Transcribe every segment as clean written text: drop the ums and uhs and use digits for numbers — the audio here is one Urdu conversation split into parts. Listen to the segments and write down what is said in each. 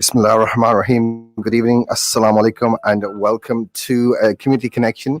Bismillah ar-Rahman ar-Rahim. Good evening, Assalamu alaikum and welcome to Community Connection.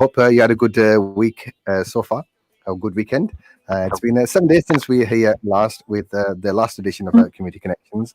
Hope you had a good week so far, a good weekend. It's been 7 days since we were here last with the last edition of Community Connections.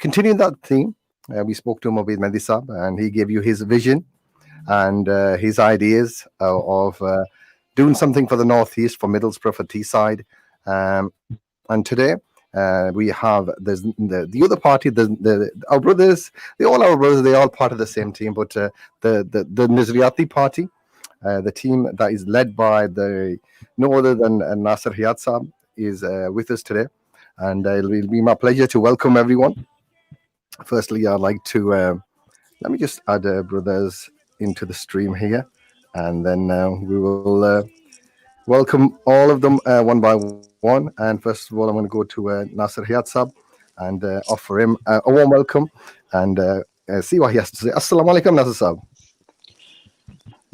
continue that theme. We spoke to Mobid Mehdi Saab and he gave you his vision and his ideas of doing something for the Northeast, for Middlesbrough, for Teesside. And today we have the other party, our brothers, they're all part of the same team, but the Nazriyati party, the team that is led by no other than Nasir Hayat Saab is with us today. And it will be my pleasure to welcome everyone. Firstly, I'd like to let me just add brothers into the stream here, and then we will welcome all of them one by one. And first of all, I'm going to go to Nasir Hayat Saab and offer him a warm welcome and see what he has to say. Assalamu alaikum, Nasir Saab.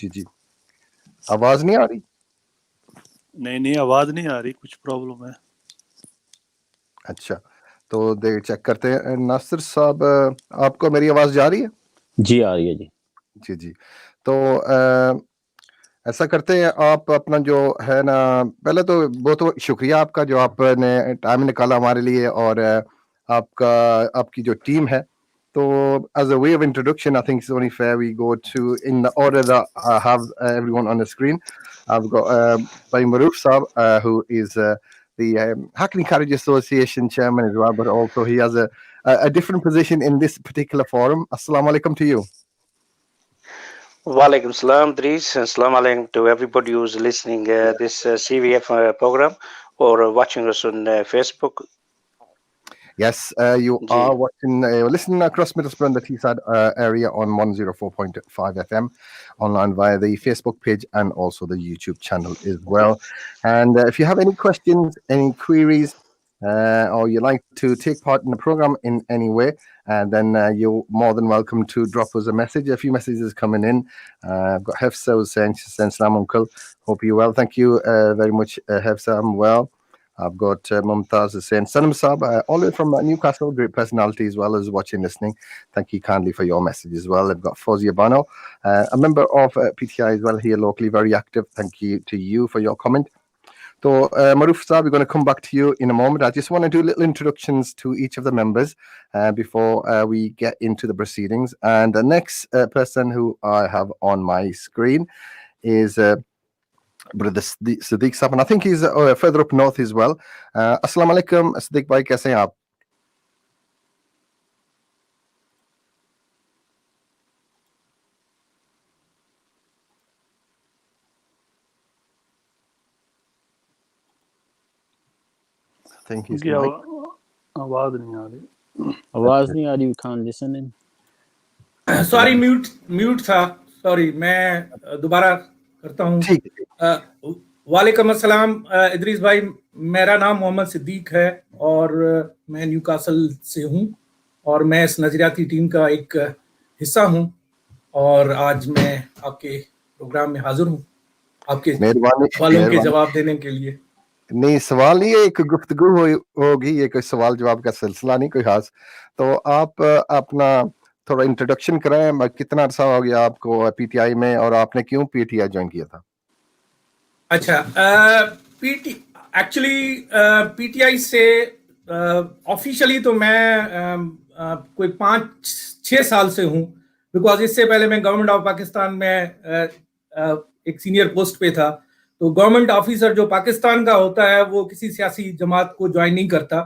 جی جی آواز نہیں آ رہی؟ نہیں آواز نہیں آ رہی, کچھ پرابلم ہے. اچھا تو چیک کرتے ہیں. ناصر صاحب آپ کو میری آواز جا رہی ہے؟ جی آ رہی ہے جی. جی جی تو ایسا کرتے ہیں, آپ اپنا جو ہے نا, پہلے تو بہت شکریہ آپ کا جو آپ نے ٹائم نکالا ہمارے لیے, اور آپ کی جو ٹیم ہے. تو as a way of introduction, I think it's only fair we go to in the order that I have everyone on the screen. I've got by Maroof Saab, who is the Hackney Carriage Association chairman as well, but also he has a different position in this particular forum. Assalamu alaikum to you. Walaikum salam, Idrees, and salam alaikum to everybody who's listening this CVF program or watching us on Facebook. Yes, you are watching, listening across Middlesbrough and the Teesside area on 104.5 FM, online via the Facebook page and also the YouTube channel as well. And if you have any questions, any queries, or you'd like to take part in the program in any way, then you're more than welcome to drop us a message. A few messages coming in. I've got Hefsa saying salam uncle. Hope you're well. Thank you very much, Hefsa. I'm well. I've got Mumtaz saying Sanam Saab, all the way from Newcastle, great personality as well as watching, listening. Thank you kindly for your message as well. I've got Fozia Bano, a member of PTI as well here locally, very active. Thank you to you for your comment. So, Maroof Saab, we're going to come back to you in a moment. I just want to do little introductions to each of the members before we get into the proceedings. And the next person who I have on my screen is Brother Siddiq Saab, and I think he's further up north as well. Assalamu alaikum, Siddiq bhai, kaise hain aap? I think he's آواز نہیں آ رہی. آواز نہیں آ رہی, we can't listen in. Sorry mute تھا, سوری, میں دوبارہ کرتا ہوں. وعلیکم السلام ادریس بھائی, میرا نام محمد صدیق ہے اور میں نیوکاسل سے ہوں اور میں اس نظریاتی ٹیم کا ایک حصہ ہوں, اور آج میں آپ کے پروگرام میں حاضر ہوں آپ کے سوالوں کے جواب دینے کے لیے. نہیں سوال نہیں ہے, ایک گفتگو ہوگی, یہ کوئی سوال جواب کا سلسلہ نہیں کوئی خاص. تو آپ اپنا تھوڑا انٹروڈکشن کرائیں, کتنا عرصہ ہو گیا آپ کو پی ٹی آئی میں, اور آپ نے کیوں پی ٹی آئی جوائن کیا تھا؟ اچھا, ایکچولی پی ٹی آئی سے آفیشلی تو میں کوئی 5-6 سال سے ہوں, بیکاز اس سے پہلے میں گورنمنٹ آف پاکستان میں ایک سینئر پوسٹ پہ تھا. تو گورنمنٹ آفیسر جو پاکستان کا ہوتا ہے وہ کسی سیاسی جماعت کو جوائن نہیں کرتا,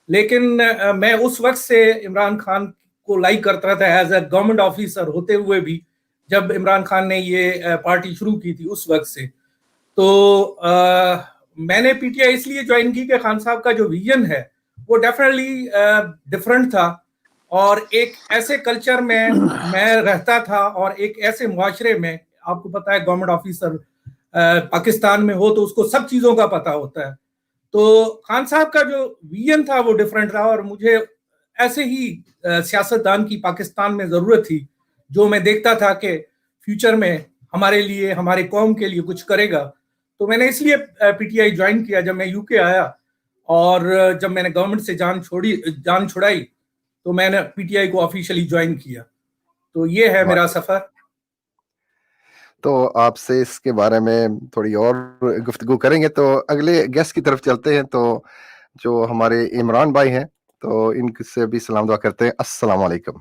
لیکن میں اس وقت سے عمران خان کو لائک کرتا تھا ایز اے گورنمنٹ آفیسر ہوتے ہوئے بھی, جب عمران خان نے یہ پارٹی شروع کی تھی اس وقت سے. تو میں نے پی ٹی آئی اس لیے جوائن کی کہ خان صاحب کا جو ویژن ہے وہ ڈیفینیٹلی ڈفرینٹ تھا, اور ایک ایسے کلچر میں میں رہتا تھا اور ایک ایسے معاشرے میں, آپ کو پتا ہے گورنمنٹ آفیسر پاکستان میں ہو تو اس کو سب چیزوں کا پتا ہوتا ہے. تو خان صاحب کا جو ویژن تھا وہ ڈفرینٹ تھا, اور مجھے ایسے ہی سیاستدان کی پاکستان میں ضرورت تھی جو میں دیکھتا تھا کہ فیوچر میں ہمارے لیے, ہمارے قوم کے لیے کچھ کرے گا. تو میں نے اس لیے پی ٹی آئی جوائن کیا. جب میں یو کے آیا اور جب میں نے گورنمنٹ سے جان چھڑائی تو میں نے پی ٹی آئی کو آفیشلی جوائن کیا. تو یہ ہے میرا سفر. تو آپ سے اس کے بارے میں تھوڑی اور گفتگو کریں گے. تو اگلے گیسٹ کی طرف چلتے ہیں, تو جو ہمارے عمران بھائی ہیں تو ان سے بھی سلام دعا کرتے ہیں. السلام علیکم.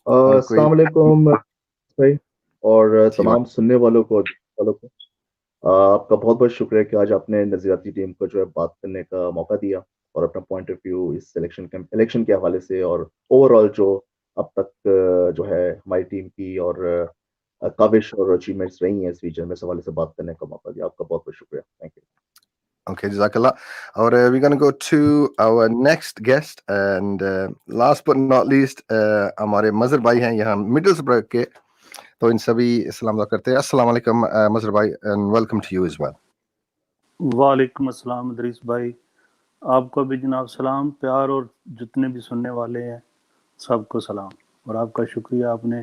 السلام علیکم بھائی, اور تمام سننے والوں کو آپ کا بہت بہت شکریہ کہ آج آپ نے نظریاتی ٹیم کو جو ہے بات کرنے کا موقع دیا اور اپنا پوائنٹ آف ویو اس الیکشن کے حوالے سے اور اوور آل جو اب تک جو ہے ہماری ٹیم کی اور کاوش اور اچیومنٹس رہی ہیں اس ریجن میں, اس حوالے سے بات کرنے کا موقع دیا. آپ کا بہت بہت شکریہ. Thank you. Okay, Jazakallah. اور we're going to go to our next guest, and last but not least ہمارے مظہر بھائی ہیں یہاں مڈلسبرگ کے, تو ان سبھی سلام دعا کرتے ہیں. السلام علیکم مظہر بھائی, and welcome to you as well. وعلیکم السلام ادریس بھائی, آپ کو بھی جناب سلام, پیار, اور جتنے بھی سننے والے ہیں سب کو سلام, اور آپ کا شکریہ, آپ نے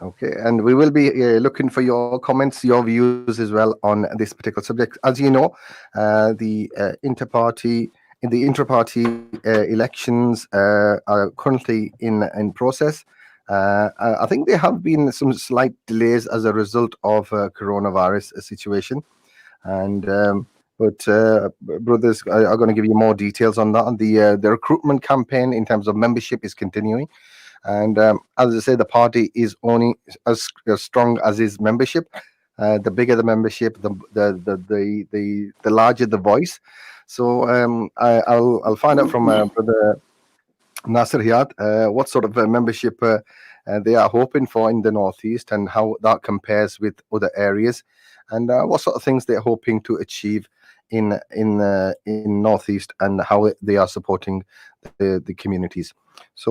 Okay, and we will be looking for your comments, your views as well on this particular subject. As you know, the intra-party elections are currently in process. I think there have been some slight delays as a result of coronavirus situation, and but brothers are going to give you more details on that. The recruitment campaign in terms of membership is continuing. And as I say, the party is only as strong as its membership. The bigger the membership, the larger the voice. So I'll find out from Brother Nasir Hayat what sort of membership they are hoping for in the Northeast and how that compares with other areas, and what sort of things they're hoping to achieve in Northeast and how they are supporting the communities. So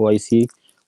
OIC,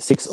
6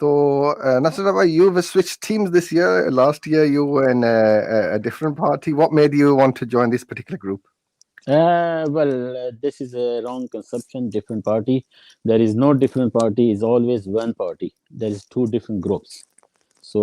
So, Nasir bhai, you've switched teams this year. Last year, you were in a different party. What made you want to join this particular group? This is a wrong conception. Different party. There is no different party. Is always one party. There is 2 different groups. So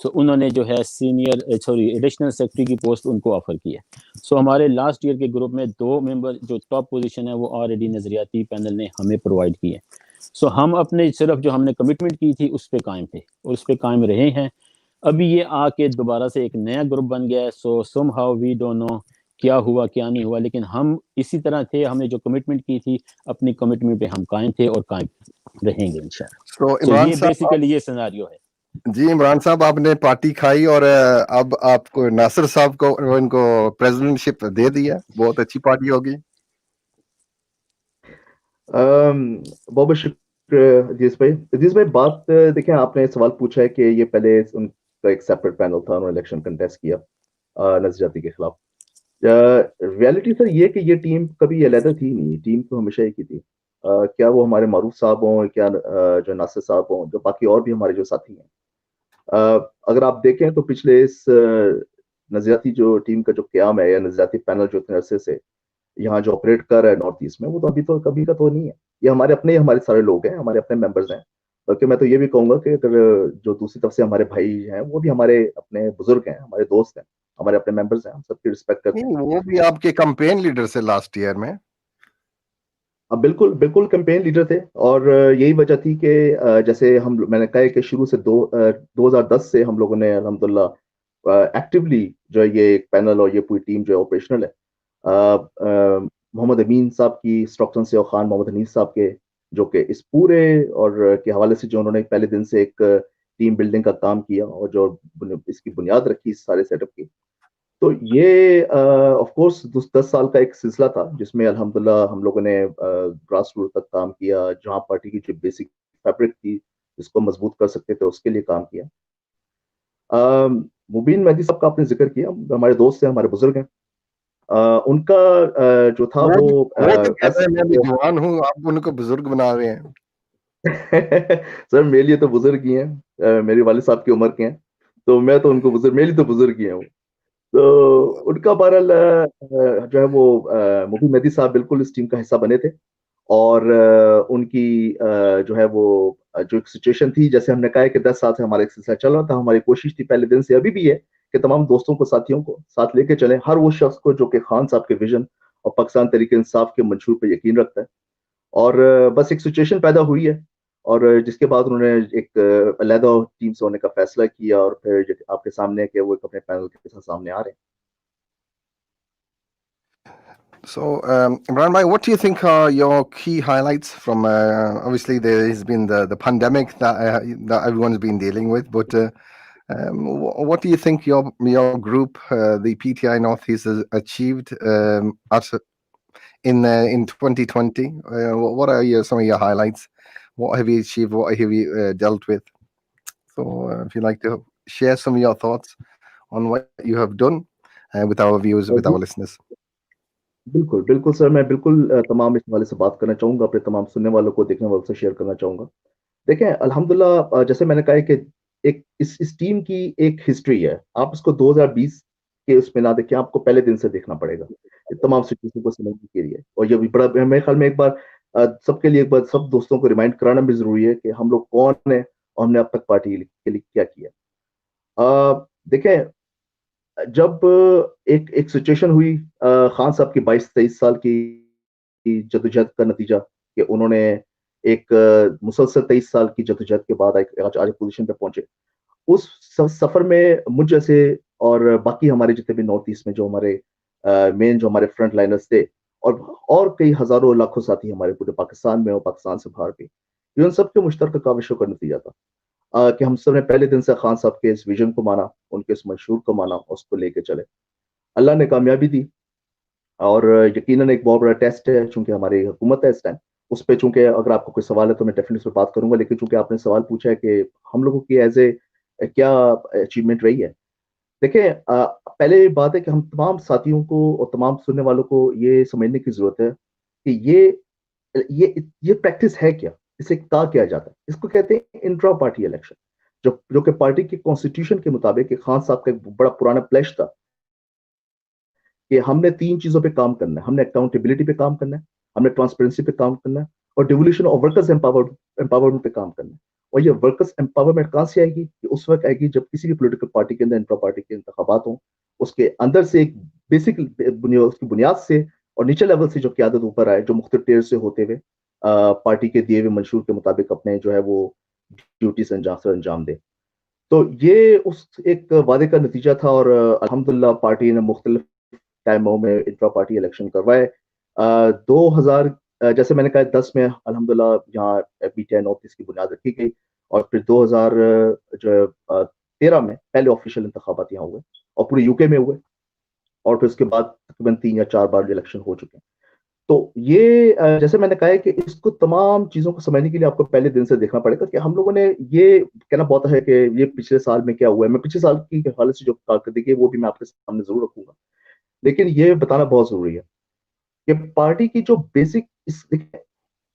سو انہوں نے جو ہے ایڈیشنل سیکرٹری کی پوسٹ ان کو آفر کی ہے. سو ہمارے لاسٹ ایئر کے گروپ میں 2 ممبر جو ٹاپ پوزیشن ہے وہ آلریڈی نظریاتی پینل نے ہمیں پرووائڈ کی ہے. سو ہم اپنے صرف جو ہم نے کمٹمنٹ کی تھی اس پہ قائم تھے اور اس پہ قائم رہے ہیں. ابھی یہ آ کے دوبارہ سے ایک نیا گروپ بن گیا ہے. سو some how we don't know کیا ہوا کیا نہیں ہوا, لیکن ہم اسی طرح تھے. ہم نے جو کمٹمنٹ کی تھی اپنی کمٹمنٹ پہ ہم قائم تھے اور قائم رہیں گے انشاءاللہ. سو عمران یہ بیسیکلی یہ سیناریو ہے. جی عمران صاحب, آپ نے پارٹی کھائی اور اب آپ کو ناصر صاحب کو ان کو پریزیڈنٹ شپ دے دیا. بہت اچھی پارٹی ہوگی. بہت بہت شکریہ ادریس بھائی. ادریس بھائی بات دیکھیں, آپ نے سوال پوچھا ہے کہ یہ پہلے ان کا ایک سیپریٹ پینل تھا, انہوں نے الیکشن کنٹیسٹ کیا نظریاتی کے خلاف. ریالٹی سر یہ کہ یہ ٹیم کبھی علیحدہ تھی نہیں, ٹیم تو ہمیشہ ایک ہی تھی. کیا وہ ہمارے معروف صاحب ہوں, کیا جو ناصر صاحب ہوں, جو باقی اور بھی ہمارے جو ساتھی ہیں, اگر آپ دیکھیں تو پچھلے اس نظریاتی جو ٹیم کا جو قیام ہے یا نظریاتی پینل جو اتنے عرصے سے یہاں جو آپریٹ کر رہا ہے نارتھ ایسٹ میں, وہ تو ابھی تو کبھی کا تو نہیں ہے. یہ ہمارے اپنے ہمارے سارے لوگ ہیں, ہمارے اپنے ممبرز ہیں. بلکہ میں تو یہ بھی کہوں گا کہ اگر جو دوسری طرف سے ہمارے بھائی ہیں وہ بھی ہمارے اپنے بزرگ ہیں, ہمارے دوست ہیں, ہمارے اپنے ممبرز ہیں, ہم سب کی رسپیکٹ کرتے ہیں. وہ بھی آپ کے کمپین لیڈر سے لاسٹ ایئر میں. بالکل بالکل کیمپین لیڈر تھے, اور یہی وجہ تھی کہ جیسے میں نے کہا کہ شروع سے 2010 سے ہم لوگوں نے الحمدللہ ایکٹیولی جو ہے یہ ایک پینل اور یہ پوری ٹیم جو ہے آپریشنل ہے. محمد امین صاحب کی اسٹاکٹن سے اور خان محمد حنیف صاحب کے, جو کہ اس پورے اور کے حوالے سے جو انہوں نے پہلے دن سے ایک ٹیم بلڈنگ کا کام کیا اور جو اس کی بنیاد رکھی اس سارے سیٹ اپ کی. تو یہ آف کورس 10 سال کا ایک سلسلہ تھا جس میں الحمدللہ ہم لوگوں نے گراس روٹ تک کام کیا, جہاں پارٹی کی جو بیسک فیبرک تھی جس کو مضبوط کر سکتے تھے اس کے لیے کام کیا. مبین مہدی صاحب کا آپ نے ذکر کیا, ہمارے دوست ہیں, ہمارے بزرگ ہیں. ان کا جو تھا وہ تو کہتے ہیں میں بھی جوان ہوں, آپ ان کو بزرگ بنا رہے ہیں. سر میرے لیے تو بزرگ ہی ہیں, میرے والد صاحب کی عمر کے ہیں, تو میں تو ان کو بزرگ, میری تو بزرگ ہی ہیں وہ. تو ان کا بہرحال جو ہے وہ مبین مہدی صاحب بالکل اس ٹیم کا حصہ بنے تھے. اور ان کی جو ہے وہ جو ایک سچویشن تھی, جیسے ہم نے کہا کہ 10 سال سے ہمارا ایک سلسلہ چل رہا تھا, ہماری کوشش تھی پہلے دن سے, ابھی بھی ہے, کہ تمام دوستوں کو, ساتھیوں کو ساتھ لے کے چلیں. ہر وہ شخص کو جو کہ خان صاحب کے ویژن اور پاکستان تحریک انصاف کے منشور پہ یقین رکھتا ہے. اور بس ایک سچویشن پیدا ہوئی ہے, اور جس کے بعد انہوں نے ایک علیحدہ ٹیم سے ہونے کا فیصلہ کیا, اور پھر آپ کے سامنے کہ وہ اپنے پینل کے ساتھ سامنے آ رہے ہیں. So, Imran bhai, what do you think are your key highlights from, obviously there has been the pandemic that everyone's been dealing with, but what do you think your group, the PTI Northeast, has achieved in 2020? What are some of your highlights? What have you achieved? What have you dealt with? So if you'd like to share some of your thoughts on what you have done with our viewers, with our listeners. بالکل بالکل سر, میں بالکل تمام اس حوالے سے بات کرنا چاہوں گا, اپنے تمام سننے والوں کو, دیکھنے والوں سے شیئر کرنا چاہوں گا. دیکھیں الحمدللہ جیسے میں نے کہا کہ ایک اس ٹیم کی ایک ہسٹری ہے. آپ اس کو 2020 کے اس میں نہ دیکھیں, آپ کو پہلے دن سے دیکھنا پڑے گا تمام سچویشن کو سمجھنے کے لیے. اور یہ بھی بڑا میرے خیال میں ایک بار سب کے لیے, ایک بار سب دوستوں کو ریمائنڈ کرانا بھی ضروری ہے کہ ہم لوگ کون ہیں اور ہم نے اب تک پارٹی کے لیے کیا کیا. دیکھیں جب ایک سچویشن ہوئی خان صاحب کی 22-23 سال کی جدوجہد کا نتیجہ, کہ انہوں نے ایک مسلسل 23 سال کی جدوجہد کے بعد آج پوزیشن پہ پہنچے. اس سفر میں مجھ جیسے اور باقی ہمارے جتنے بھی نارتھ ایسٹ میں جو ہمارے مین جو ہمارے فرنٹ لائنرز تھے, اور کئی ہزاروں لاکھوں ساتھی ہمارے پورے پاکستان میں اور پاکستان سے باہر بھی, یہ ان سب کے مشترکہ کاوشوں کا نتیجہ تھا کہ ہم سب نے پہلے دن سے خان صاحب کے اس ویژن کو مانا, ان کے اس منشور کو مانا, اس کو لے کے چلے. اللہ نے کامیابی دی, اور یقیناً ایک بہت بڑا ٹیسٹ ہے چونکہ ہماری حکومت ہے اس ٹائم, اس پہ چونکہ اگر آپ کو کوئی سوال ہے تو میں ڈیفینیٹلی اس پہ بات کروں گا, لیکن چونکہ آپ نے سوال پوچھا ہے کہ ہم لوگوں کی ایز اے کیا اچیومنٹ رہی ہے. دیکھیں پہلے بات ہے کہ ہم تمام ساتھیوں کو اور تمام سننے والوں کو یہ سمجھنے کی ضرورت ہے کہ یہ پریکٹس ہے کیا, اسے کیا جاتا ہے. اس کو کہتے ہیں انٹرا پارٹی الیکشن, جو کہ پارٹی کے کانسٹیٹیوشن کے مطابق خان صاحب کا ایک بڑا پرانا پلیش تھا کہ ہم نے 3 چیزوں پہ کام کرنا ہے. ہم نے اکاؤنٹیبلٹی پہ کام کرنا ہے, ہم نے ٹرانسپیرنسی پہ کام کرنا ہے, اور ڈیولیوشن آف ورکرز امپاورمنٹ پہ کام کرنا ہے. اور یہ ورکرز امپاورمنٹ کہاں سے آئے گی؟ یہ اس وقت آئے گی جب کسی بھی پولیٹیکل پارٹی کے اندر انٹرا پارٹی کے انتخابات ہوں، اس کے اندر سے ایک بیسک اس کی بنیاد سے اور نیچے لیول سے جو قیادت اوپر آئے، جو مختلف ٹیئر سے ہوتے ہوئے پارٹی کے دیے ہوئے منشور کے مطابق اپنے جو ہے وہ ڈیوٹیز انجام دے. تو یہ اس ایک وعدے کا نتیجہ تھا، اور الحمدللہ پارٹی نے مختلف ٹائموں میں انٹرا پارٹی الیکشن کروائے. 2000 جیسے میں نے کہا 10 میں الحمدللہ یہاں پی ٹی آئی نارتھ ایسٹ کی بنیاد رکھی گئی، اور پھر 2013 میں پہلے آفیشیل انتخابات یہاں ہوئے اور پورے یو کے میں ہوئے، اور پھر اس کے بعد تقریباً 3 یا 4 بار الیکشن ہو چکے ہیں. تو یہ جیسے میں نے کہا ہے کہ اس کو تمام چیزوں کو سمجھنے کے لیے آپ کو پہلے دن سے دیکھنا پڑے گا کہ ہم لوگوں نے یہ کہنا بہت ہے کہ یہ پچھلے سال میں کیا ہوا ہے. میں پچھلے سال کی حالت سے جو کارکردگی ہے وہ بھی میں آپ کے سامنے ضرور رکھوں گا، لیکن یہ بتانا بہت ضروری ہے کہ پارٹی کی جو بیسک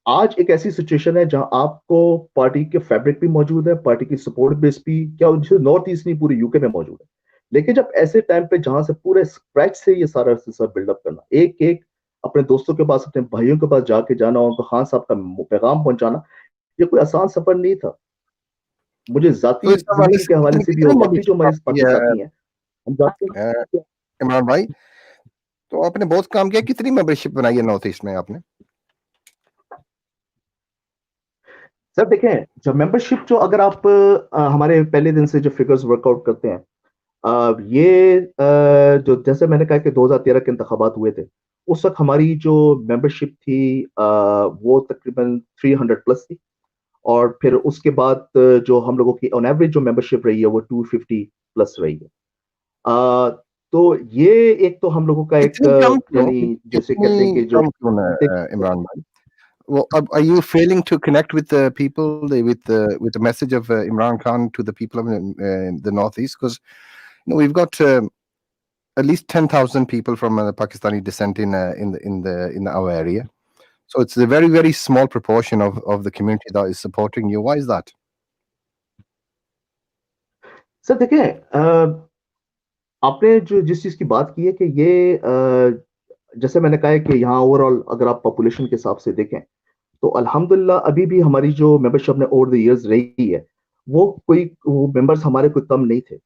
آج ایک ایسی سچویشن ہے جہاں آپ کو پارٹی کے فیبرک بھی موجود ہے، پارٹی کی سپورٹ بیس بھی کیا نارتھ ایسٹ نہیں پورے یو کے میں موجود ہے. لیکن جب ایسے ٹائم پہ جہاں سے پورے اسکریچ سے یہ سارا سلسلہ بلڈ اپ کرنا، ایک ایک اپنے دوستوں کے پاس اپنے بھائیوں کے پاس جا کے جانا اور ان کو خان صاحب کا پیغام پہنچانا، یہ کوئی آسان سفر نہیں تھا. مجھے تو ذاتی اس حوالے زندگی سے کے حوالے سے بھی کتنے اور باقی جو ہمارے ساتھی ممبرشپ ساتھی ہیں ہم جانتے ہیں. عمران بھائی، تو آپ نے بہت کام کیا، کتنی ممبرشپ بنائی ہے نارتھ ایسٹ میں آپ نے؟ سر دیکھیں، جو ممبرشپ جو اگر آپ ہمارے پہلے دن سے جو فگرز ورک آؤٹ کرتے ہیں، یہ جو جیسے میں نے کہا کہ 2013 کے انتخابات ہوئے تھے، اس وقت ہماری جو ممبرشپ تھی وہ تقریباً 300 پلس تھی، اور پھر اس کے بعد جو ہم لوگوں کی آن ایوریج جو ممبرشپ رہی ہے وہ 250 پلس رہی ہے. تو یہ ایک تو ہم لوگوں کا ایک اتنی کم کیوں؟ یعنی جیسے کہتے ہیں اتنی کہ جو کم کیوں عمران بھائی؟ Well, are you failing to connect with the people, with the message of Imran Khan to the people of the Northeast? Because we've got at least 10,000 people from Pakistani descent in our area. So it's a very, very small proportion of the community that is supporting you. Why is that? سر دیکھیں، آپ نے جو جس چیز کی بات کی ہے کہ یہ جیسے میں نے کہا ہے کہ یہاں اوور آل اگر آپ پاپولیشن کے حساب سے دیکھیں تو الحمدللہ ابھی بھی ہماری جو ممبرشپ نے اوور دی ایئرز رہی ہے وہ ممبرس ہمارے کوئی کم نہیں تھے.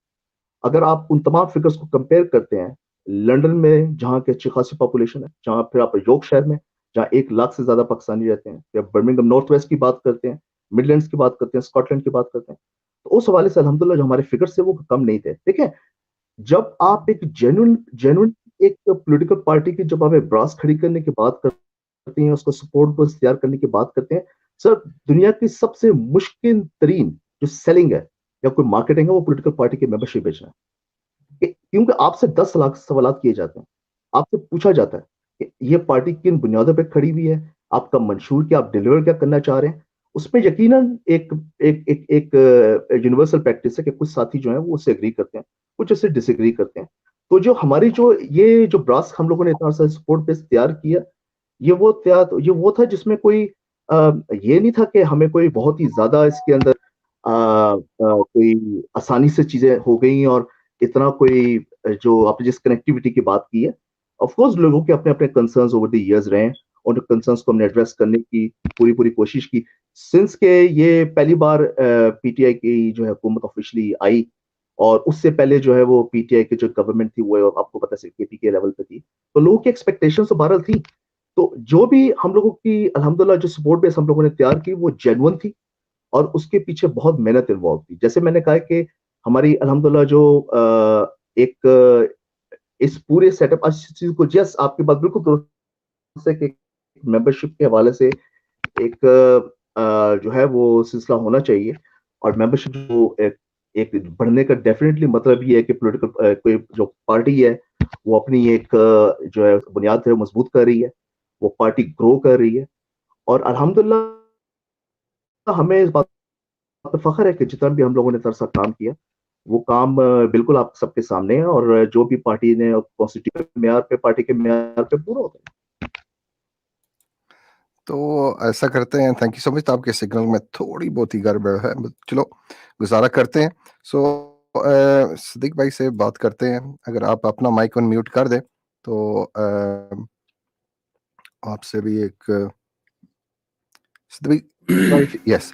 اگر آپ ان تمام فگرز کو کمپیئر کرتے ہیں، لنڈن میں جہاں کی اچھی خاصی پاپولیشن ہے، جہاں پھر آپ یارک شہر میں جہاں 1 لاکھ سے زیادہ پاکستانی رہتے ہیں، یا برمنگھم نارتھ ویسٹ کی بات کرتے ہیں، مڈلینڈس کی بات کرتے ہیں، اسکاٹ لینڈ کی بات کرتے ہیں، تو اس حوالے سے الحمدللہ جو ہمارے فگرز تھے وہ کم نہیں تھے. دیکھیں، جب آپ ایک جینوئن ایک پولیٹیکل پارٹی کی جب آپ براس کھڑی کرنے کی بات کرتے ہیں، اس کو سپورٹ بس تیار کرنے کی بات کرتے ہیں، سر دنیا کی سب سے مشکل ترین جو سیلنگ ہے یا کوئی مارکیٹنگ ہے وہ پولیٹیکل پارٹی کی ممبرشپ بیچنا ہے. کیونکہ آپ سے 10 لاکھ سوالات کیے جاتے ہیں، آپ سے پوچھا جاتا ہے کہ یہ پارٹی کن بنیادوں پہ کھڑی ہوئی ہے، آپ کا منشور کیا، آپ ڈیلیور کیا کرنا چاہ رہے ہیں. اس میں یقیناً ایک یونیورسل پریکٹس ہے کہ کچھ ساتھی جو ہیں وہ اس سے اگری کرتے ہیں، کچھ اس سے ڈس ایگری کرتے ہیں. تو جو ہماری یہ جو براس ہم لوگوں نے اتنا سا سپورٹ بیس تیار کیا، یہ وہ تھا جس میں کوئی یہ نہیں تھا کہ ہمیں کوئی بہت ہی زیادہ اس کے اندر کوئی آسانی سے چیزیں ہو گئیں، اور اتنا کوئی جو آپ نے جس کنیکٹیوٹی کی بات کی ہے، آف کورس لوگوں کے اپنے اپنے کنسرنز اوور دی ایئرز رہے ہیں، اور کنسرنز کو ہم نے ایڈریس کرنے کی پوری کوشش کی سنس کہ یہ پہلی بار پی ٹی آئی کی جو ہے حکومت آفیشلی آئی، اور اس سے پہلے جو ہے وہ پی ٹی آئی کی جو گورنمنٹ تھی وہ آپ کو پتا ہے کے پی کے لیول پہ تھی، تو لوگوں کی ایکسپیکٹیشن تو بہرحال تھی. تو جو بھی ہم لوگوں کی الحمدللہ جو سپورٹ بیس ہم لوگوں نے تیار کی وہ جینون تھی، اور اس کے پیچھے بہت محنت انوالو تھی. جیسے میں نے کہا کہ ہماری الحمدللہ جو ایک اس پورے سیٹ اپ چیز کو جس آپ کی بات بالکل درست ہے کہ ممبرشپ کے حوالے سے ایک جو ہے وہ سلسلہ ہونا چاہیے، اور ممبرشپ جو ایک بڑھنے کا ڈیفینیٹلی مطلب یہ ہے کہ پولیٹیکل کوئی جو پارٹی ہے وہ اپنی ایک جو ہے بنیاد ہے مضبوط کر رہی ہے، وہ پارٹی گرو کر رہی ہے. اور الحمدللہ ہمیں اس بات پر فخر ہے کہ جتنا بھی ہم لوگوں نے ترسا کام کیا وہ کام بالکل آپ سب کے سامنے ہے، اور جو بھی پارٹی نے کانسٹیٹیوشن معیار پہ پارٹی کے معیار پہ پورا ہوتا ہے. تو ایسا کرتے ہیں، تھینک یو سو مچ. آپ کے سگنل میں تھوڑی بہت ہی گڑبڑ ہے، چلو گزارا کرتے ہیں. سو صدیق بھائی سے بات کرتے ہیں، اگر آپ اپنا مائک آن میوٹ کر دیں تو آپ سے بھی ایک Yes.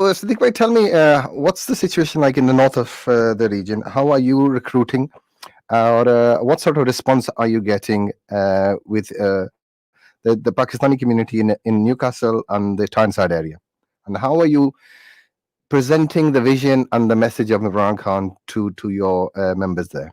Siddiq bhai, tell me, what's the situation like in the north of the region? How are you recruiting? Or what sort of response are you getting with the Pakistani community in Newcastle and the Tyneside area? And how are you presenting the vision and the message of Imran Khan to your members there?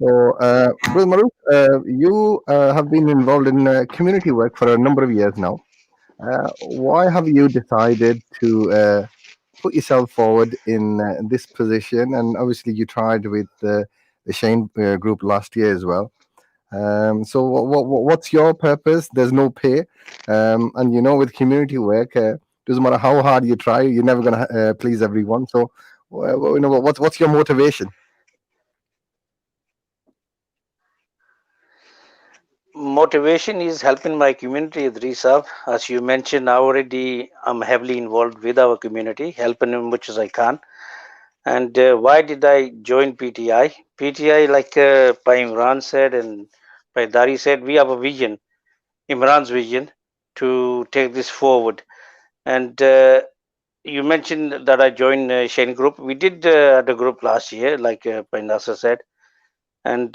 So, Maruf, you have been involved in community work for a number of years now. Why have you decided to put yourself forward in this position? And obviously, you tried with the Shane group last year as well. So, what's your purpose? There's no pay, and you know, with community work, doesn't matter how hard you try, you're never going to please everyone. So, you know, what's your motivation? Motivation is helping my community, Idrees. As you mentioned, I'm heavily involved with our community, helping them much as I can. And why did I join PTI? PTI, like Imran said and Dari said, we have a vision, Imran's vision, to take this forward. And you mentioned that I joined Shane Group. We did the group last year, like Nasir said. And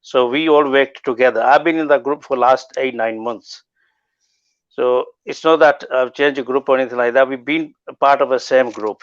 So we all worked together. I've been in the group for last 8-9 months. So it's not that I've changed a group or anything like that. We've been a part of the same group.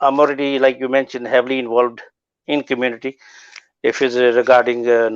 I'm already, like you mentioned, heavily involved in community. If it's regarding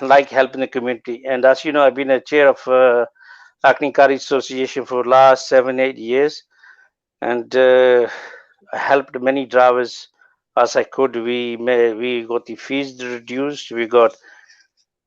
like helping the community, and as you know, I've been a chair of Acne College Association for last 7-8 years, and I helped many drivers as I could. We got the fees reduced, we got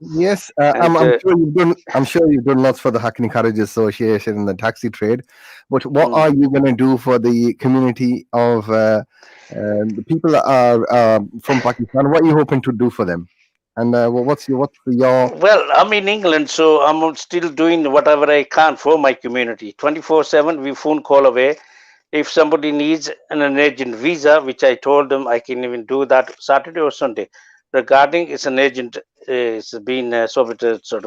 Yes, I'm sure you've done. I'm sure you've done lots for the Hackney Carriage Association and the taxi trade. But what are you going to do for the community of the people that are from Pakistan? What are you hoping to do for them? And what's your Well, I'm in England, so I'm still doing whatever I can for my community. 24/7, we phone call away. If somebody needs an urgent visa, which I told them I can even do that Saturday or Sunday. Regarding it's an agent, it's been sort of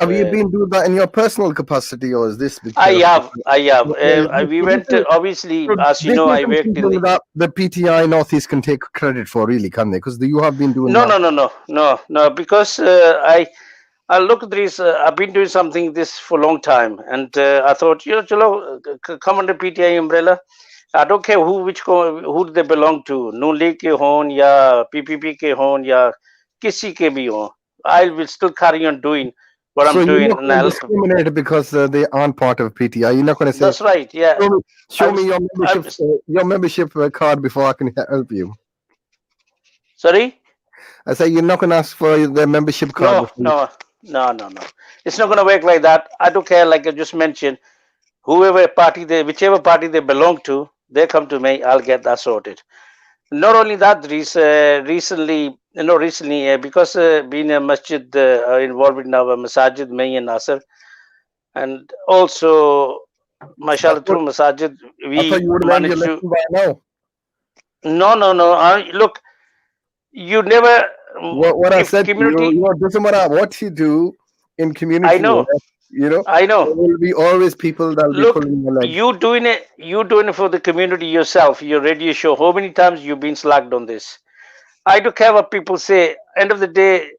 Have you been doing that in your personal capacity, or is this? I have. We went obviously, as you know, I worked in the PTI Northeast can take credit for, really, can they? Because you have been doing no, because I look at this. I've been doing something this for a long time, and I thought, chalo, come under PTI umbrella. I don't care who they belong to, Noon League ke hon ya PPP ke hon ya kisi ke bhi hon. I will still carry on doing what I'm doing. You're not discriminated because they aren't part of PTI. You're not going to say, that's right, yeah. Show me your membership card before I can help you. Sorry? I say you're not going to ask for their membership card. No. It's not going to work like that. I don't care, like I just mentioned, whichever party they belong to, they come to me, I'll get that sorted. Not only that, recently, because being a masjid involved in our masajid, me and Nasir, and also, mashallah, through masajid, we managed to. No. Look, you never. What I said, doesn't matter what you do in community. I know. I know. There will be always people that will be pulling your leg. You doing it for the community yourself, your radio show. How many times you've been slagged on this? I don't care what people say. End of the day,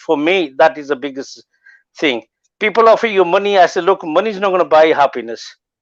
for me that is the biggest thing. People offer you money. I say, look, money is not going to buy happiness.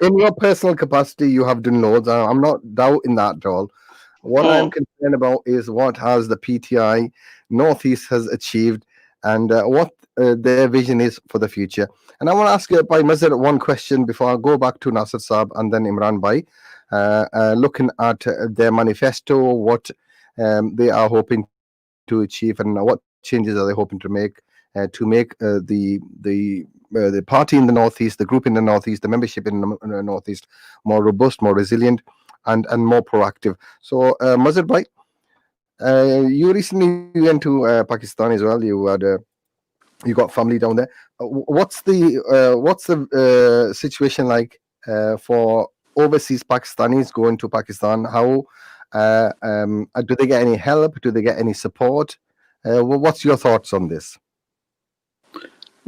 In your personal capacity, you have done loads. I'm not doubting that at all. What I'm concerned about is what has the PTI Northeast has achieved, and what their vision is for the future. And I want to ask you, Bhai Mazhar, one question before I go back to Nasir Saab and then Imran Bhai. Looking at their manifesto, what they are hoping to achieve, and what changes are they hoping to make the party in the Northeast, the group in the Northeast, the membership in the Northeast more robust, more resilient, and more proactive. So, Mazhar Bhai, you recently went to Pakistan as well. You got family down there. What's the situation like for overseas Pakistanis going to Pakistan? How Do they get any help? Do they get any support? What's your thoughts on this?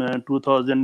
2000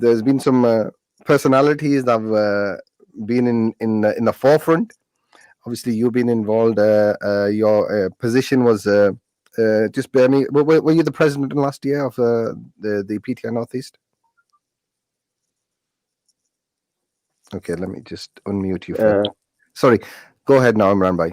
there's been some personalities that have been in the forefront. Obviously, you've been involved. Your position was just bear me. Were you the president last year of the PTI Northeast? Okay, let me just unmute you first. Sorry, go ahead now, Imran bhai.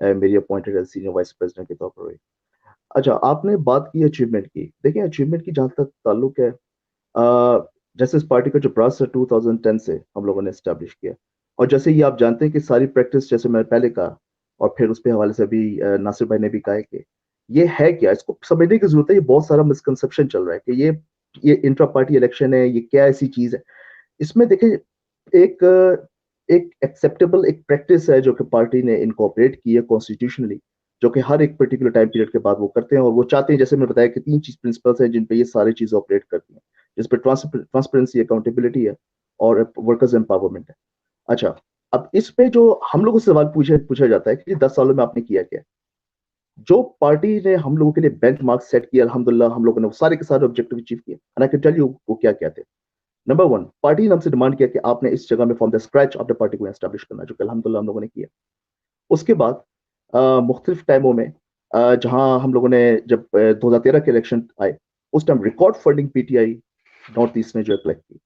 میری appointed as senior vice president کے طور پر ہوئی. اچھا آپ نے بات کی اچیومنٹ کی. دیکھیں اچیومنٹ کی جہاں تک تعلق ہے, جیسے اس پارٹی کا جو پراس ہے 2010 سے ہم لوگوں نے اسٹیبلش کیا, اور جیسے یہ آپ جانتے ہیں کہ ساری پریکٹس جیسے میں نے پہلے کہا اور پھر اس پہ حوالے سے ابھی ناصر بھائی نے بھی کہا ہے کہ یہ ہے کیا, اس کو سمجھنے کی ضرورت ہے. یہ بہت سارا مسکنسپشن چل رہا ہے کہ یہ انٹرا پارٹی الیکشن ہے, یہ کیا ایسی چیز ہے. اس میں دیکھیں ایک ایکسیپٹیبل ایک پریکٹس ہے جو کہ پارٹی نے انکارپوریٹ کی ہے کانسٹیٹیوشنلی, جو کہ ہر ایک پرٹیکولر ٹائم پیریڈ کے بعد وہ کرتے ہیں, اور وہ چاہتے ہیں جیسے میں نے بتایا کہ 3 چیز پرنسپلس ہیں جن پہ یہ ساری چیزیں آپریٹ کرتی ہیں, جس پہ ٹرانسپیرنسی, اکاؤنٹیبلٹی ہے اور ورکرز امپاورمنٹ ہے. اچھا اب اس پہ جو ہم لوگوں سے سوال پوچھا جاتا ہے کہ 10 سالوں میں آپ نے کیا کیا. جو پارٹی نے ہم لوگوں کے لیے بینچ مارک سیٹ کیا, الحمدللہ ہم لوگوں نے سارے کے سارے آبجیکٹو اچیو کیے. And I can tell you وہ کیا کیا تھے. نمبر 1, پارٹی نے ہم سے ڈیمانڈ کیا کہ آپ نے اس جگہ میں فرام دا اسکریچ آپ نے پارٹی کو اسٹیبلش کرنا, جو کہ الحمدللہ ہم لوگوں نے کیا. اس کے بعد مختلف ٹائموں میں جہاں ہم لوگوں نے جب 2013 کے الیکشن آئے, اس time record funding P T I North East نے جو کلیکٹ کی,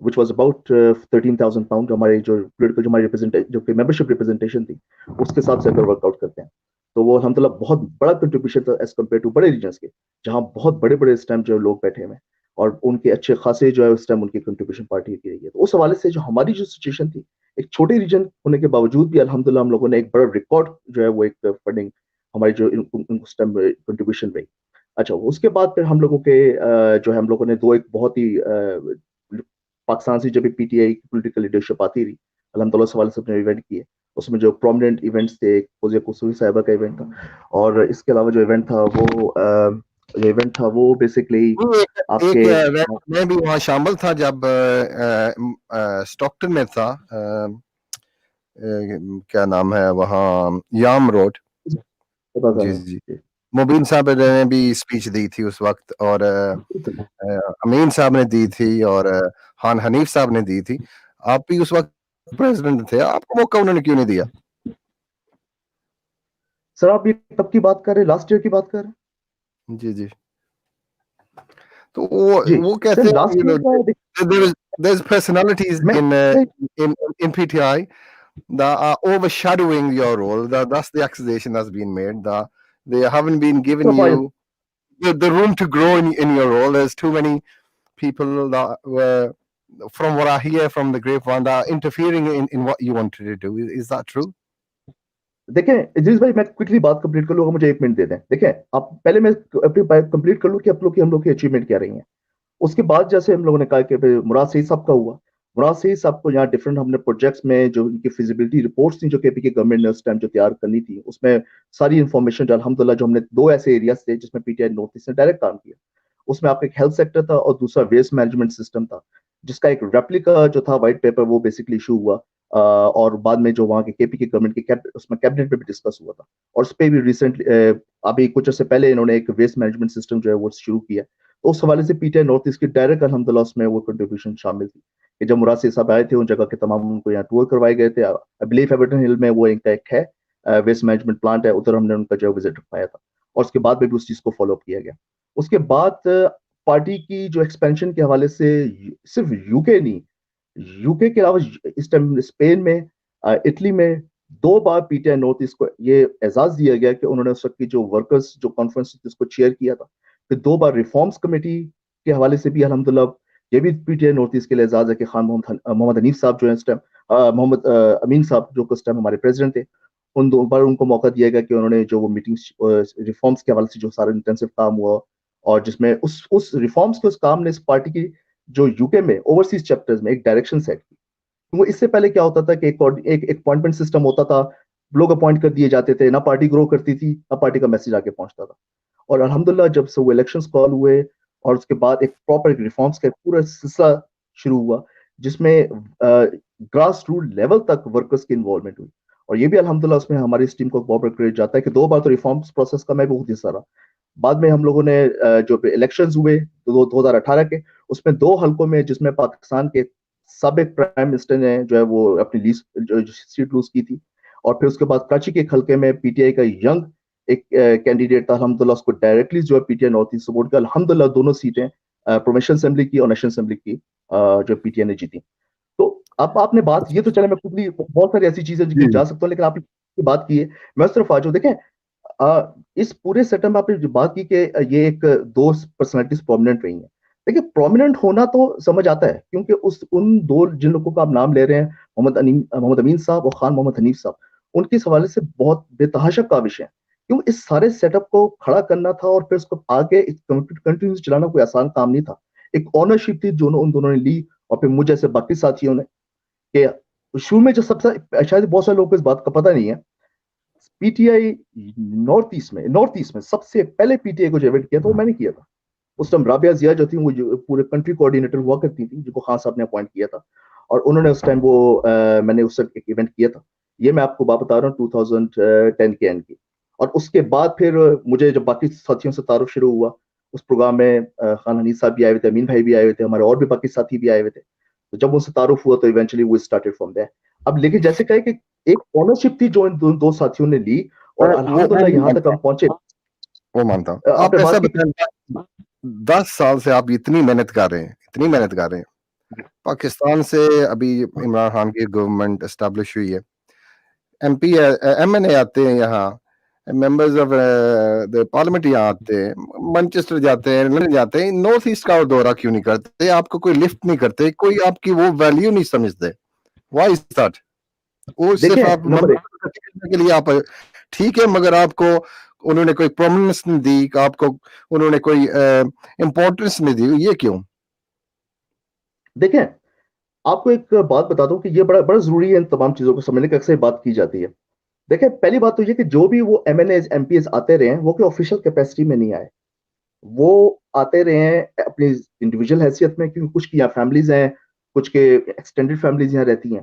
which was about 13,000 pound. ہمارے جو پولیٹیکل جو ہماری جو کہ ممبرشپ ریپرزنٹیشن تھی اس کے حساب سے اگر ورک آؤٹ کرتے ہیں تو وہ الحمدللہ بہت بڑا کنٹریبیوشن تھا ایز کمپیئر ٹو بڑے ریجنس کے, جہاں بہت بڑے بڑے اس ٹائم جو لوگ بیٹھے ہوئے اور ان کے اچھے خاصے جو ہے اس ٹائم ان کی کنٹریبیوشن پارٹی کی رہی ہے. تو اس حوالے سے جو ہماری جو سچویشن تھی, ایک چھوٹے ریجن ہونے کے باوجود بھی الحمدللہ ہم لوگوں نے ایک بڑا ریکارڈ جو ہے وہ ایک فنڈنگ ہماری جو اس ٹائم کنٹریبیوشن رہی. اچھا اس کے بعد پھر ہم لوگوں کے جو ہے ہم لوگوں نے ایک بہت ہی پاکستان سے جب پی ٹی آئی کی پولیٹیکل لیڈرشپ آتی رہی الحمدللہ اس حوالے سے اپنے ایونٹ کیے. اس میں جو پرومیننٹ ایونٹس تھے, ایک فوزیہ قصوری صاحبہ کا ایونٹ تھا, اور اس کے علاوہ جو ایونٹ تھا وہ بیسکلی آپ کے میں بھی وہاں شامل تھا جب اسٹاکٹن میں تھا, کیا نام ہے وہاں, یام روڈ. جی جی مبین صاحب نے بھی اسپیچ دی تھی اس وقت, اور امین صاحب نے دی تھی, اور خان حنیف صاحب نے دی تھی. آپ بھی اس وقت پریزیڈنٹ تھے, آپ کو موقع انہوں نے کیوں نہیں دیا؟ سر آپ یہ کب کی بات کر رہے ہیں, لاسٹ ایئر کی بات کر رہے ہیں؟ جی جی. تو وہ کہتے ہیں there's personalities in PTI that are overshadowing your role. That's the accusation that's been made, that they haven't been given you the room to grow in your role. There's too many people that were, from what I hear from the grapevine, that are interfering in what you wanted to do. Is that true? دیکھیں ادریس بھائی میں کوئکلی بات کمپلیٹ کر لوں گا, مجھے 1 منٹ دے دیں. دیکھیں آپ پہلے میں اپنی بات کمپلیٹ کر لوں کہ ہم لوگ کی اچیومنٹ کیا رہی ہیں. اس کے بعد جیسے ہم لوگوں نے کہا کہ مراد سعید صاحب کا ہوا, مراد سعید صاحب کو یہاں ڈفرنٹ ہم نے پروجیکٹس میں جو ان کی فیزیبلٹی رپورٹس تھیں جو کے پی کے گورنمنٹ نے اس ٹائم جو تیار کرنی تھی, اس میں ساری انفارمیشن جو الحمدللہ جو ہم نے 2 ایسے ایریاز تھے جس میں پی ٹی آئی نارتھ ایسٹ نے ڈائریکٹ کام کیا. اس میں آپ کا ایک ہیلتھ سیکٹر تھا اور دوسرا ویسٹ مینجمنٹ سسٹم تھا, جس کا ایک ریپلیکا جو تھا وائٹ پیپر وہ بیسکلی ایشو ہوا, اور بعد میں جو وہاں کے پی کے گورنمنٹ کے اس میں کیبنٹ میں بھی ڈسکس ہوا تھا, اور اس پہ بھی ریسنٹلی ابھی کچھ عرصے پہلے انہوں نے ایک ویسٹ مینجمنٹ سسٹم جو ہے وہ شروع کیا. تو اس حوالے سے پی ٹی آئی نارتھ ایسٹ کی ڈائریکٹ الحمدللہ اس میں وہ کنٹریبیوشن شامل تھی کہ جب مراد صاحب آئے تھے ان جگہ کے تمام ان کو یہاں ٹور کروائے گئے تھے. آئی بلیو ایورٹن ہل میں وہ ان کا ایک ہے ویسٹ مینجمنٹ پلانٹ ہے, ادھر ہم نے ان کا جو ہے وزٹ رکھوایا تھا, اور اس کے بعد میں بھی اس چیز کو فالو اپ کیا گیا. اس کے بعد پارٹی کی جو ایکسپینشن کے حوالے سے صرف یو کے نہیں, یو کے علاوہ اس ٹائم اسپین میں, اٹلی میں 2 بار پی ٹی آئی نارتھ ایسٹ کو یہ اعزاز دیا گیا کہ انہوں نے اس وقت کی جو ورکرز جو کانفرنس اس کو چیئر کیا تھا. پھر 2 بار ریفارمز کمیٹی کے حوالے سے بھی الحمدللہ یہ بھی پی ٹی آئی نارتھ ایسٹ کے لیے اعزاز ہے کہ خان محمد حنیف صاحب جو ہے اس ٹائم, محمد امین صاحب جو اس ٹائم ہمارے پریزیڈنٹ تھے, ان 2 بار ان کو موقع دیا گیا کہ انہوں نے جو وہ میٹنگز ریفارمز کے حوالے سے جو سارا انٹینسو کام ہوا, اور جس میں اس ریفارمز کے اس کام نے اس پارٹی کی جو یو کے میں اوورسیز چیپٹرز میں ایک ڈائریکشن سیٹ کی. وہ اس سے پہلے کیا ہوتا تھا کہ ایک اپوائنٹمنٹ سسٹم ہوتا تھا, لوگ اپوائنٹ کر دیے جاتے تھے, نہ پارٹی گرو کرتی تھی نہ پارٹی کا میسج آگے پہنچتا تھا. اور الحمدللہ جب سے وہ الیکشنز کال ہوئے اور اس کے بعد ایک پراپر ریفارمز کا پورا سلسلہ شروع ہوا جس میں گراس روٹ لیول تک ورکرز کی انوالومنٹ ہوئی, اور یہ بھی الحمدللہ اس میں ہماری اس ٹیم کو بہت بڑا کریڈٹ جاتا ہے کہ 2 بار تو ریفارمز پروسیس کا میں بہت حصہ رہا. بعد میں ہم لوگوں نے جو الیکشنز ہوئے 2018 کے, اس میں 2 حلقوں میں جس میں پاکستان کے سابق پرائم منسٹر نے جو ہے وہ اپنی سیٹ لوز کی تھی, اور پھر اس کے بعد کراچی کے ایک حلقے میں پی ٹی آئی کا ینگ ایک کینڈیڈیٹ تھا الحمدللہ, اس کو ڈائریکٹلی جو ہے پی T I North asset support کیا. الحمدللہ دونوں سیٹیں پروونشل اسمبلی کی اور نیشنل اسمبلی کی جو پی ٹی آئی نے جیتی. تو اب آپ نے بات یہ تو چلے میں خود بھی بہت ساری ایسی چیزیں جن کی جا سکتا ہوں, لیکن آپ کی بات کی ہے میں اس طرف آ جاؤں. دیکھیں اس پورے سیٹ میں آپ نے جو بات کی کہ یہ ایک دو پرسنالٹیز پرومیننٹ رہی ہیں. دیکھیں پرومیننٹ ہونا تو سمجھ آتا ہے کیونکہ ان دو جن لوگوں کا آپ نام لے رہے ہیں محمد امین صاحب اور خان محمد حنیف صاحب, ان کے حوالے سے بہت بے تحاشا کاوش ہے. کیوں اس سارے سیٹ اپ کو کھڑا کرنا تھا اور پھر اس کو آگے کنٹینیوس چلانا کوئی آسان کام نہیں تھا. ایک اونرشپ تھی جو ان دونوں نے لی, اور پھر مجھ جیسے باقی ساتھیوں نے, کہ شروع میں جو سب سے شاید بہت سارے لوگوں کو اس بات کا پتہ نہیں ہے, پی ٹی آئی نارتھ ایسٹ میں سب سے پہلے پی ٹی آئی کو جو ایونٹ کیا تھا وہ میں نے کیا تھا. اس ٹائم رابعہ ضیاء جو تھی وہ پورے کنٹری کوآرڈینیٹر ہوا کرتی تھی, جن کو خان صاحب نے اپوائنٹ کیا تھا, اور انہوں نے اس ٹائم وہ میں نے اس وقت ایک ایونٹ کیا تھا. یہ میں آپ کو بات بتا رہا ہوں 2010 کے اینڈ کی. اور اس کے بعد پھر مجھے جب باقی ساتھیوں سے تعارف شروع ہوا, اس پروگرام میں خان حنیف صاحب بھی آئے ہوئے تھے, امین بھائی بھی آئے ہوئے تھے, ہمارے اور بھی باقی ساتھی بھی آئے ہوئے تھے. تو جب ان سے تعارف ہوا تو ایونچولی وہ اسٹارٹڈ فرام دیئر. اب لیکن جیسے کہے کہ ایک اونرشپ تھی جو ان دو ساتھیوں نے لی, اور الحمدللہ یہاں تک ہم پہنچے. وہ مانتا ہوں. آپ ایسا بتائیں 10 سال سے آپ اتنی محنت کر رہے ہیں پاکستان سے. ابھی عمران خان کی گورنمنٹ اسٹیبلش ہوئی ہے, ایم این اے آتے ہیں یہاں, ممبرز آف پارلیمنٹ یہاں آتے ہیں, مانچسٹر جاتے ہیں, لندن جاتے ہیں, نارتھ ایسٹ کا دورہ کیوں نہیں کرتے؟ آپ کو کوئی لفٹ نہیں کرتے, کوئی آپ کی وہ ویلیو نہیں سمجھتے. Why is that? وہ صرف آپ کے لیے آپ ٹھیک ہے, مگر آپ کو انہوں نے کوئی پرومیننس نہیں دی, آپ کو انہوں نے کوئی امپورٹنس نہیں دی, یہ کیوں؟ دیکھیں آپ کو ایک بات بتا دوں کہ یہ بڑا ضروری ہے ان تمام چیزوں کو سمجھنے کی. اکثر بات کی جاتی ہے. دیکھیں پہلی بات تو یہ کہ جو بھی وہ MNAs MPAs آتے رہے ہیں وہ کوئی آفیشیل کیپیسٹی میں نہیں آئے, وہ آتے رہے ہیں اپنی انڈیویجول حیثیت میں, کیونکہ کچھ کی یہاں فیملیز ہیں, کچھ کے ایکسٹینڈیڈ فیملیز یہاں رہتی ہیں.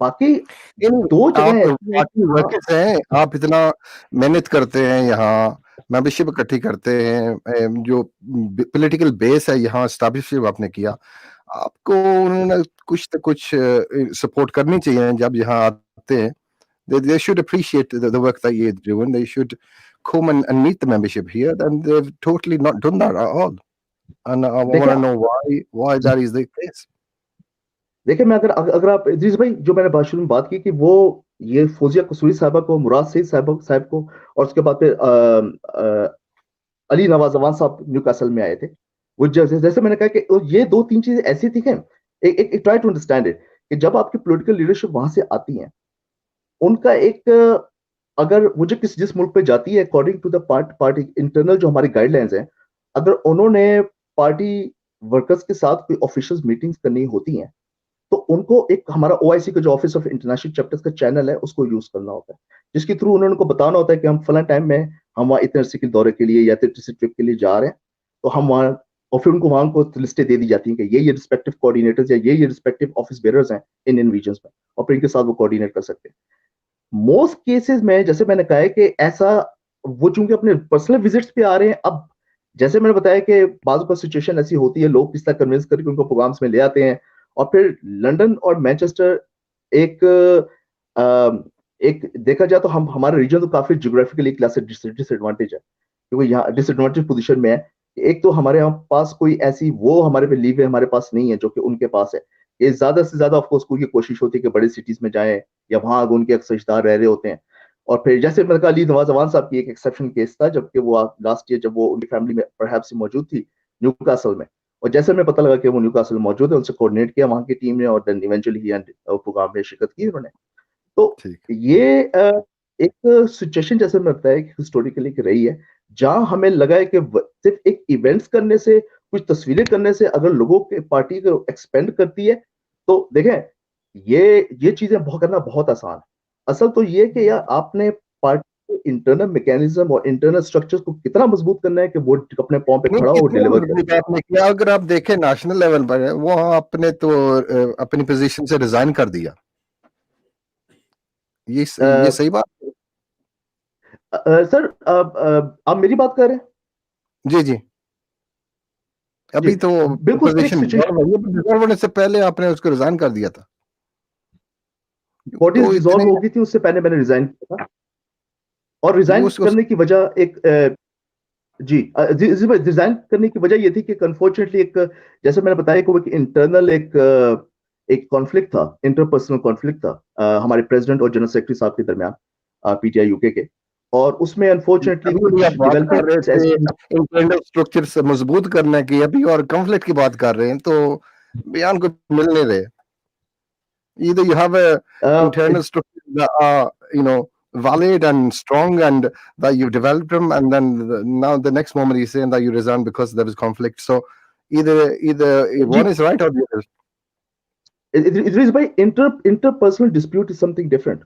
باقی دو جگہیں ہیں, آپ اتنا محنت کرتے ہیں, یہاں ممبرشپ اکٹھی کرتے ہیں, جو پولیٹیکل بیس ہے یہاں اسٹیبلش آپ نے کیا, آپ کو انہوں نے کچھ تو کچھ سپورٹ کرنی چاہیے جب یہاں آتے ہیں. They should appreciate the work that you're doing. They should come and meet the membership here, and they've totally not done that at all. And I want to know why that is the case. دیکھیں میں اگر آپ ادریس بھائی, جو میں نے شروع میں بات کی کہ وہ یہ فوزیہ قصوری صاحبہ کو, مراد سعید صاحب کو, اور اس کے بعد پھر علی نواز اوان صاحب نیو کاسل میں آئے تھے. وہ جیسے میں نے کہا کہ یہ دو تین چیزیں ایسی تھی کہ ایک ٹرائی ٹو انڈرسٹینڈ اٹ, کہ جب آپ کی پولیٹیکل لیڈرشپ وہاں سے آتی ہیں, ان کا ایک اگر مجھے جس ملک پہ جاتی ہے according to the party internal جو ہماری گائیڈ لائنز ہیں, اگر انہوں نے پارٹی ورکرز کے ساتھ کوئی آفیشیل میٹنگز کرنی ہوتی ہیں تو ان کو ایک ہمارا او آئی سی کا جو آفس آف انٹرنیشنل چیپٹرز کا چینل ہے اس کو یوز کرنا ہوتا ہے, جس کے تھرو انہوں نے کو بتانا ہوتا ہے کہ ہم فلاں ٹائم میں ہم وہاں اتنے عرصے کے دورے کے لیے یا اتنے ٹرپ کے لیے جا رہے ہیں, تو ہم وہاں, اور پھر ان کو وہاں کو لسٹیں دے دی جاتی ہیں کہ یہ رسپیکٹو کوآرڈینیٹرز یا یہ رسپیکٹو آفس بیئررز ہیں ان ریجنز میں, اور پھر ان کے ساتھ وہ کوآرڈینیٹ کر سکتے ہیں. موسٹ کیسز میں جیسے میں نے کہا ہے کہ ایسا وہ چونکہ اپنے پرسنل وزٹس پہ آ رہے ہیں. اب جیسے میں نے بتایا کہ بعض اوقات سچویشن ایسی ہوتی ہے, لوگ کس طرح کنوینس کر کے ان کو پروگرامس میں لے آتے ہیں, اور پھر لنڈن اور مینچسٹر ایک دیکھا جائے تو ہمارا ریجن تو کافی جیوگرافیکلی کلاس ڈس ایڈوانٹیج ہے, کیونکہ یہاں ڈس ایڈوانٹیج پوزیشن میں ہے. ایک تو ہمارے یہاں پاس کوئی ایسی وہ ہمارے پہ لیو ہے ہمارے پاس نہیں ہے جو کہ ان کے پاس ہے. یہ زیادہ سے زیادہ آف کورس کی کوشش ہوتی ہے کہ بڑی سٹیز میں جائیں یا وہاں آگے ان کے اکثر رشتہ دار رہ رہے ہوتے ہیں. اور پھر جیسے میں نے کہا علی نواز اوان صاحب کی ایک ایکسیپشن کیس تھا, جبکہ وہ لاسٹ ایئر جب وہ ان کی فیملی میں پرہیپس موجود تھی نیو کاسل میں, اور جیسے میں پتہ لگا کہ وہ نیو کاسل موجود ہے, ان سے کوآرڈینیٹ کیا وہاں کی ٹیم نے, اور دین ایونچولی پروگرام میں شرکت کی انہوں نے. تو یہ ایک سچویشن جیسے میں بتایا کہ ہسٹوریکلی رہی ہے, جہاں ہمیں لگا ہے کہ صرف ایک ایونٹس کرنے سے, کچھ تصویریں کرنے سے اگر لوگوں کے پارٹی کو ایکسپینڈ کرتی ہے, تو دیکھیں یہ چیزیں کرنا بہت آسان ہے. اصل تو یہ کہ یار آپ نے پارٹی کے انٹرنل میکینزم اور انٹرنل سٹرکچرز کو کتنا مضبوط کرنا ہے کہ وہ اپنے پاؤں پہ کھڑا ہو ڈیلیور کرے. اگر آپ دیکھیں نیشنل لیول پر وہ آپ نے تو اپنی پوزیشن سے ریزائن کر دیا, یہ صحیح بات ہے سر؟ آپ میری بات کر رہے ہیں؟ جی جی, ابھی تو بالکل سے پہلے آپ نے اس کو ریزائن کر دیا تھا. باڈیز ڈیزالو ہو گئی تھی, اس سے پہلے میں نے ریزائن کیا تھا, اور ریزائن کرنے کی وجہ ایک ریزائن کرنے کی وجہ یہ تھی کہ انفارچونیٹلی ایک جیسے میں نے بتایا کہ وہ ایک انٹرنل ایک ایک کانفلکٹ تھا, انٹرپرسنل کانفلکٹ تھا ہمارے پریزیڈنٹ اور جنرل سیکرٹری صاحب کے درمیان, پی ٹی آئی یو کے, اور اس میں انفارچونیٹلی کچھ ڈیولپمنٹ انٹرنل اسٹرکچر سے مضبوط کرنے کی ابھی اور کنفلکٹ کی بات کر رہے ہیں, تو بیان کو مل نہیں رہے. Either you have a internal structure that are, valid and strong and that you've developed them, and then now the next moment you're saying that you resign because there was conflict. So either one is right or the other. Idrees bhai, interpersonal dispute is something different.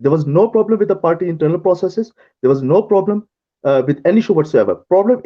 There was no problem with the party internal processes. There was no problem with any issue whatsoever. Problem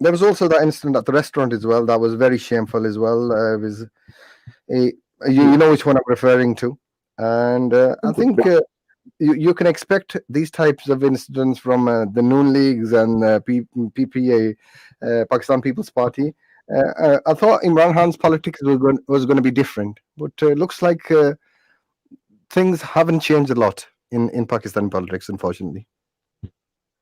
There was also that incident at the restaurant as well that was very shameful as well. You know which one I'm referring to, and I think you can expect these types of incidents from the Noon Leagues and PPA, Pakistan People's Party. I thought Imran Khan's politics was going to be different, but looks like things haven't changed a lot in Pakistan politics, unfortunately.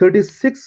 36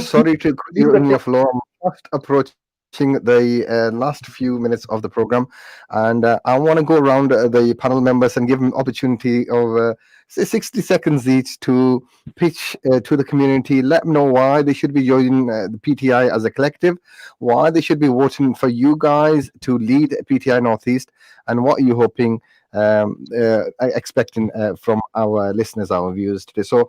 sorry to cut you in your flow, I'm fast approaching the last few minutes of the program, and I want to go around the panel members and give them opportunity of say 60 seconds each to pitch to the community, let them know why they should be joining the PTI as a collective, why they should be voting for you guys to lead PTI Northeast, and what are you hoping expecting from our listeners, our viewers today. So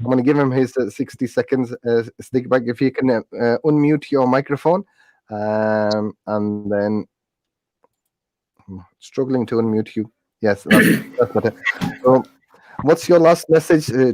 I'm going to give him his 60 seconds. Sadiq Bhai, if you can unmute your microphone, and then struggling to unmute you. Yes, that's better. So, what's your last message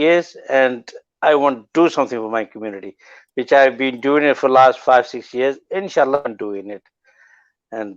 years and I want to do something for my community, which I've been doing it for last 5-6 years. Inshallah I'm doing it. And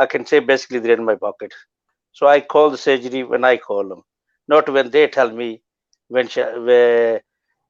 I can say basically they're in my pocket. So I call the surgery when I call them, not when they tell me when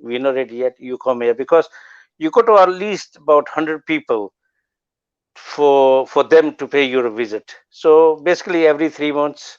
we're not ready yet, you come here, because you got to at least about 100 people for them to pay your visit. So basically every 3 months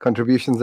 contributions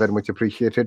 very much appreciated।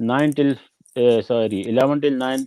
11 till 9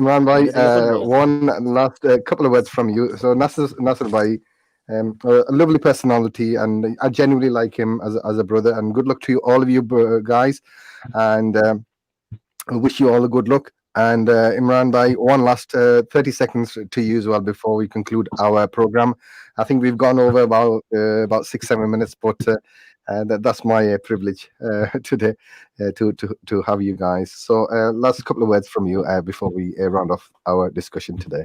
Imran bhai, one last couple of words from you. So Nasir bhai, a lovely personality, and I genuinely like him as a brother, and good luck to you, all of you guys, and I wish you all a good luck. And Imran bhai, one last 30 seconds to you as well before we conclude our program. I think we've gone over about 6-7 minutes, but that's my privilege today to have you guys. So last couple of words from you before we round off our discussion today.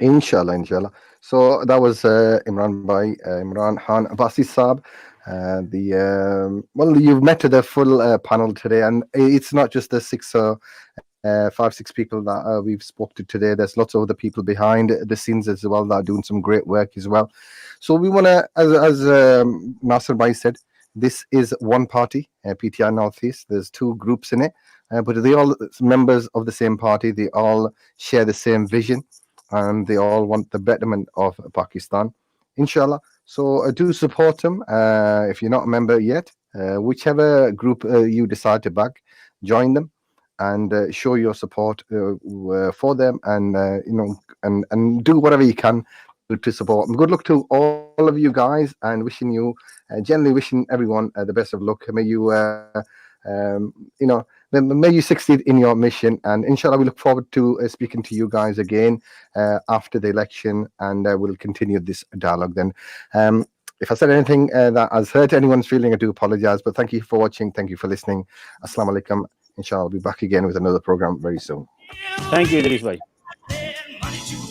Inshallah. So that was Imran bhai, Imran Khan Abbasi Saab. Well, you've met the full panel today, and it's not just the 5-6 people that we've spoke to today. There's lots of other people behind the scenes as well that are doing some great work as well. So we want to, as Nasir bhai said, this is one party, PTI Northeast. There's two groups in it, but they all members of the same party. They all share the same vision, and they all want the betterment of Pakistan, inshallah. So do support them if you're not a member yet. Whichever group you decide to back, join them and show your support for them, and and do whatever you can to support them. Good luck to all of you guys, and wishing you, generally wishing everyone the best of luck. May you, may you succeed in your mission, and inshallah we look forward to speaking to you guys again after the election, and we'll continue this dialogue then. If I said anything that has hurt anyone's feeling, I do apologize, but thank you for watching, thank you for listening. Assalamu alaikum. Inshallah I'll be back again with another program very soon. Thank you Idrees bhai.